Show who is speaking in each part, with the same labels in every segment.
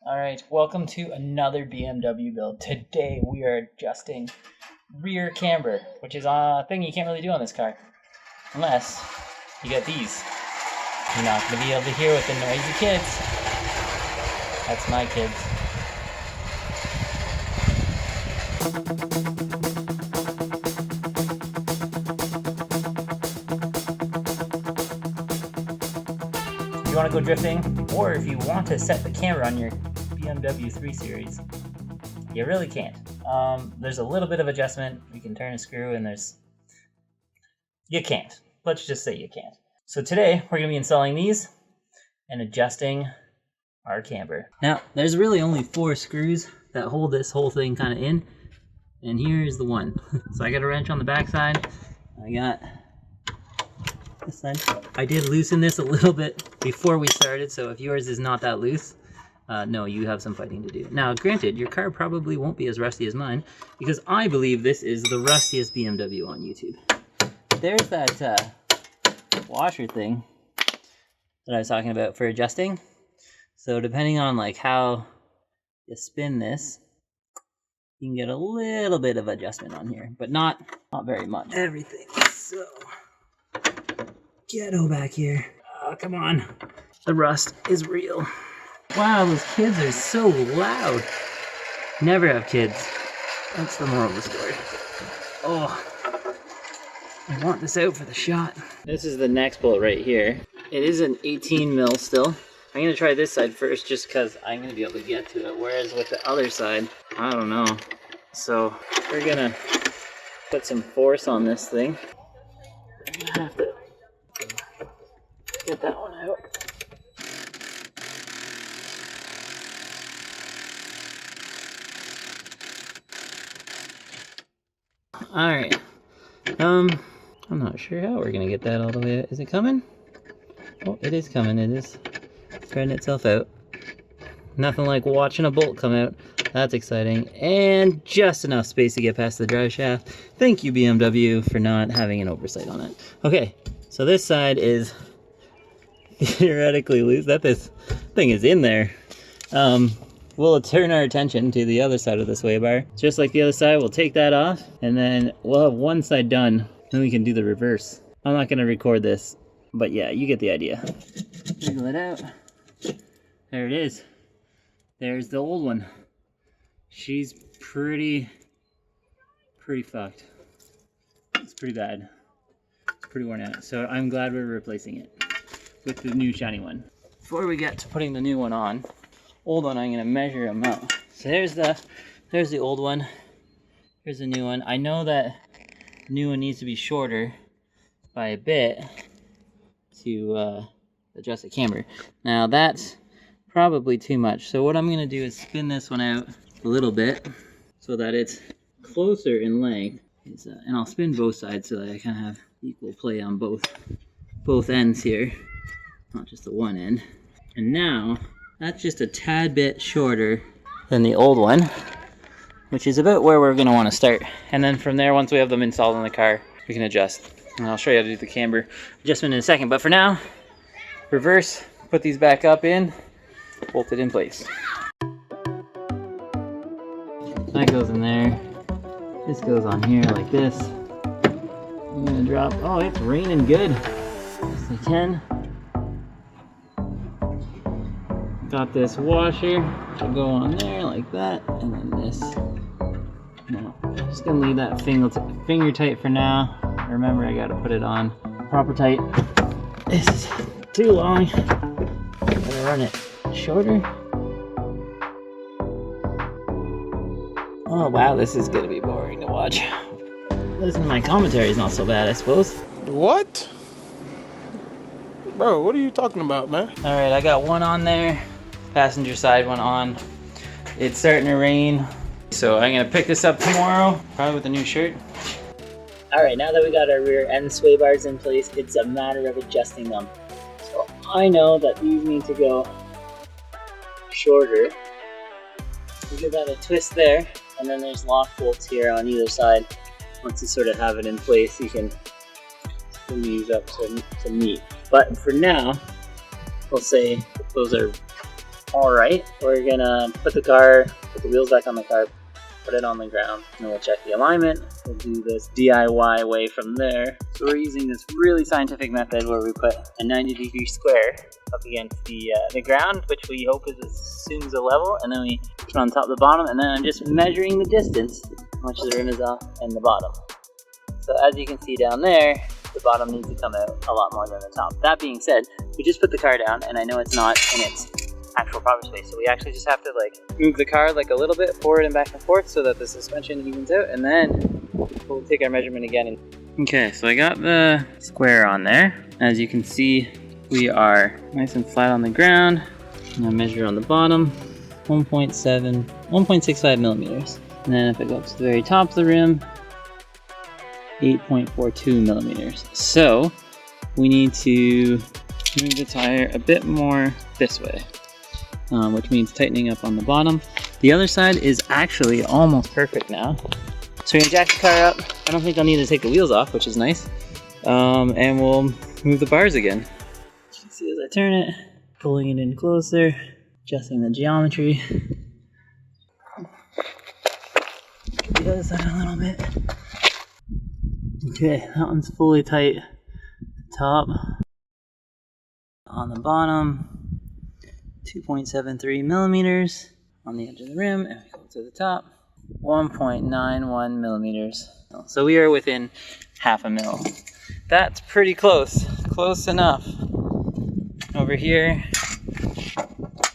Speaker 1: Alright, welcome to another BMW build. Today we are adjusting rear camber, which is a thing you can't really do on this car. Unless you get these. You're not going to be able to hear with the noisy kids. That's my kids. If you want to go drifting, or if you want to set the camera on your BMW 3 Series, you really can't. There's a little bit of adjustment. You can turn a screw and you can't. Let's just say you can't. So today we're going to be installing these and adjusting our camber. Now there's really only 4 screws that hold this whole thing kind of in, and here's the one. So I got a wrench on the back side. I got this side. I did loosen this a little bit before we started, so if yours is not that loose, no, you have some fighting to do. Now, granted, your car probably won't be as rusty as mine, because I believe this is the rustiest BMW on YouTube. There's that washer thing that I was talking about for adjusting. So depending on like how you spin this, you can get a little bit of adjustment on here, but not very much. Everything is so ghetto back here. Oh, come on. The rust is real. Wow, those kids are so loud. Never have kids. That's the moral of the story. Oh, I want this out for the shot. This is the next bolt right here. It is an 18 mil still. I'm gonna try this side first just because I'm gonna be able to get to it. Whereas with the other side, I don't know. So we're gonna put some force on this thing. I'm gonna have to get that one out. Alright, I'm not sure how we're gonna get that all the way out. Is it coming? Oh, it is coming. It is spreading itself out. Nothing like watching a bolt come out. That's exciting. And just enough space to get past the drive shaft. Thank you, BMW, for not having an oversight on it. Okay, so this side is theoretically loose. This thing is in there. We'll turn our attention to the other side of the sway bar. Just like the other side, we'll take that off, and then we'll have one side done, then we can do the reverse. I'm not gonna record this, but yeah, you get the idea. Wiggle it out. There it is. There's the old one. She's pretty fucked. It's pretty bad. It's pretty worn out. So I'm glad we're replacing it with the new shiny one. Before we get to putting the new one on, old one, I'm gonna measure them out. So there's the old one. Here's the new one. I know that the new one needs to be shorter by a bit to adjust the camber. Now that's probably too much. So what I'm gonna do is spin this one out a little bit so that it's closer in length. And I'll spin both sides so that I kind of have equal play on both ends here, not just the one end. And now that's just a tad bit shorter than the old one, which is about where we're gonna want to start. And then from there, once we have them installed in the car, we can adjust. And I'll show you how to do the camber adjustment in a second. But for now, reverse, put these back up in, bolt it in place. That goes in there. This goes on here like this. I'm gonna drop, oh, it's raining good. Yes, I can. Got this washer to go on there like that, and then this. Now, I'm just gonna leave that finger tight for now. Remember, I gotta put it on proper tight. This is too long. I'm gonna run it shorter. Oh wow, this is gonna be boring to watch. Listen to my commentary is not so bad, I suppose.
Speaker 2: What? Bro, what are you talking about, man?
Speaker 1: Alright, I got one on there. Passenger side one on. It's starting to rain, so I'm gonna pick this up tomorrow, probably with a new shirt. Alright, now that we got our rear end sway bars in place, it's a matter of adjusting them. So I know that these need to go shorter. We give that a twist there, and then there's lock bolts here on either side. Once you sort of have it in place, you can spin these up to meet. But for now, we'll say those are Alright, we're gonna put the wheels back on the car, put it on the ground, and then we'll check the alignment. We'll do this DIY way from there. So we're using this really scientific method where we put a 90-degree square up against the ground, which we hope assumes a level, and then we put it on top of the bottom, and then I'm just measuring the distance, how much the rim is off, and the bottom. So as you can see down there, the bottom needs to come out a lot more than the top. That being said, we just put the car down, and I know it's not in its actual proper space, so we actually just have to like move the car like a little bit forward and back and forth so that the suspension evens out, and then we'll take our measurement again. Okay, so I got the square on there. As you can see, we are nice and flat on the ground. And I measure on the bottom, 1.65 millimeters. And then if I go up to the very top of the rim, 8.42 millimeters. So we need to move the tire a bit more this way, which means tightening up on the bottom. The other side is actually almost perfect now. So we're gonna jack the car up. I don't think I'll need to take the wheels off, which is nice. And we'll move the bars again. You can see as I turn it, pulling it in closer, adjusting the geometry. The other side a little bit. Okay, that one's fully tight. Top. On the bottom, 2.73 millimeters on the edge of the rim, and we go to the top, 1.91 millimeters. So we are within half a mil. That's pretty close, close enough. Over here,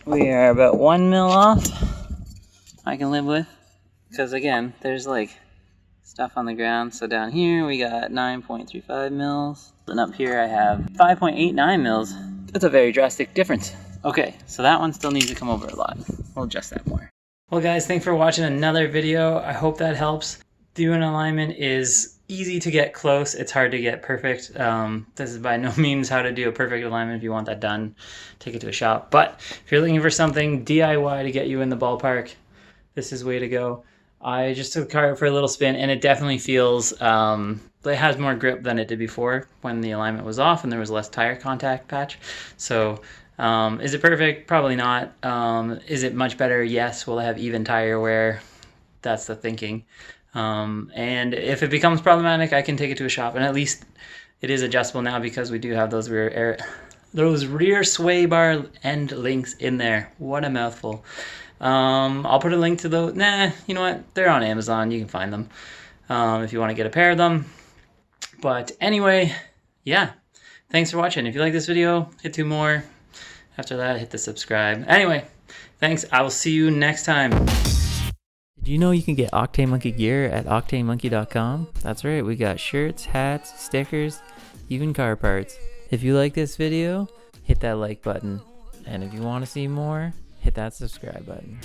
Speaker 1: we are about 1 mil off. I can live with, because again, there's like stuff on the ground. So down here we got 9.35 mils, and up here I have 5.89 mils. That's a very drastic difference. Okay, so that one still needs to come over a lot. We'll adjust that more. Well guys, thanks for watching another video. I hope that helps. Doing alignment is easy to get close. It's hard to get perfect. This is by no means how to do a perfect alignment. If you want that done, take it to a shop. But if you're looking for something DIY to get you in the ballpark, this is the way to go. I just took the car for a little spin, and it definitely feels, it has more grip than it did before when the alignment was off and there was less tire contact patch. So is it perfect? Probably not. Is it much better? Yes. Will I have even tire wear? That's the thinking. And if it becomes problematic, I can take it to a shop, and at least it is adjustable now because we do have those rear sway bar end links in there. What a mouthful. I'll put a link to those. Nah, you know what? They're on Amazon. You can find them if you want to get a pair of them. But anyway, yeah. Thanks for watching. If you like this video, hit 2 more. After that, hit the subscribe. Anyway, thanks. I will see you next time. Did you know you can get Octane Monkey gear at octanemonkey.com? That's right. We got shirts, hats, stickers, even car parts. If you like this video, hit that like button. And if you want to see more, hit that subscribe button.